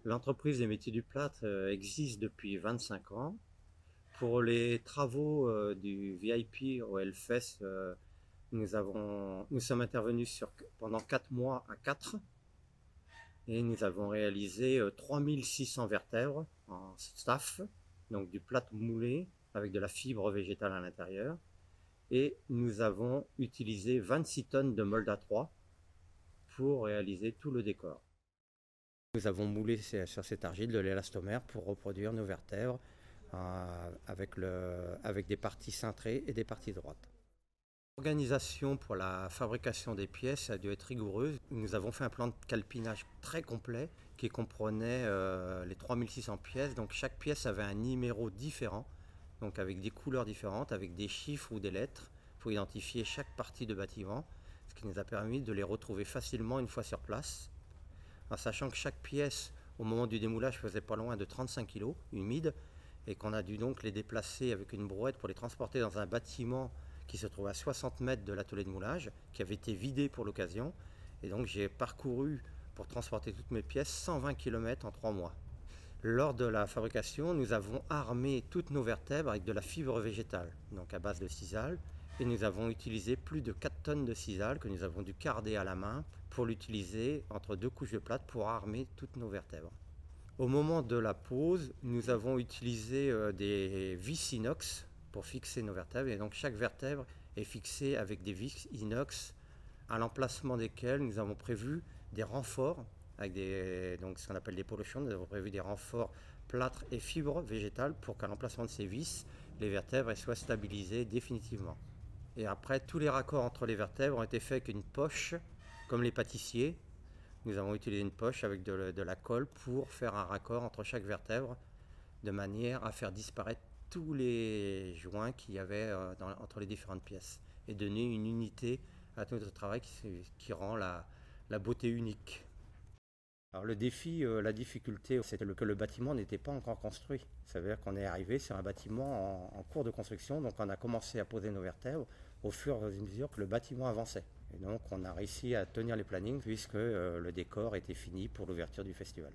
L'entreprise des métiers du plâtre existe depuis 25 ans. Pour les travaux du VIP au Hellfest, nous sommes intervenus pendant 4 mois à 4 et nous avons réalisé 3600 vertèbres en staff, donc du plâtre moulé avec de la fibre végétale à l'intérieur. Et nous avons utilisé 26 tonnes de mold A3 pour réaliser tout le décor. Nous avons moulé sur cette argile de l'élastomère pour reproduire nos vertèbres avec des parties cintrées et des parties droites. L'organisation pour la fabrication des pièces a dû être rigoureuse. Nous avons fait un plan de calpinage très complet qui comprenait les 3600 pièces. Donc chaque pièce avait un numéro différent, donc avec des couleurs différentes, avec des chiffres ou des lettres pour identifier chaque partie de bâtiment, ce qui nous a permis de les retrouver facilement une fois sur place. En sachant que chaque pièce, au moment du démoulage, faisait pas loin de 35 kg, humide, et qu'on a dû donc les déplacer avec une brouette pour les transporter dans un bâtiment qui se trouve à 60 mètres de l'atelier de moulage, qui avait été vidé pour l'occasion. Et donc j'ai parcouru, pour transporter toutes mes pièces, 120 km en 3 mois. Lors de la fabrication, nous avons armé toutes nos vertèbres avec de la fibre végétale, donc à base de sisal, et nous avons utilisé plus de 4 tonnes de sisal que nous avons dû carder à la main pour l'utiliser entre 2 couches de plâtre pour armer toutes nos vertèbres. Au moment de la pose, nous avons utilisé des vis inox pour fixer nos vertèbres, et donc chaque vertèbre est fixée avec des vis inox à l'emplacement desquels nous avons prévu des renforts avec donc ce qu'on appelle des polochons. Nous avons prévu des renforts plâtre et fibres végétales pour qu'à l'emplacement de ces vis, les vertèbres soient stabilisées définitivement. Et après, tous les raccords entre les vertèbres ont été faits avec une poche, comme les pâtissiers. Nous avons utilisé une poche avec de la colle pour faire un raccord entre chaque vertèbre, de manière à faire disparaître tous les joints qu'il y avait entre les différentes pièces et donner une unité à tout notre travail qui rend la beauté unique. Alors le défi, la difficulté, c'était que le bâtiment n'était pas encore construit. Ça veut dire qu'on est arrivé sur un bâtiment en cours de construction, donc on a commencé à poser nos vertèbres au fur et à mesure que le bâtiment avançait. Et donc on a réussi à tenir les plannings puisque le décor était fini pour l'ouverture du festival.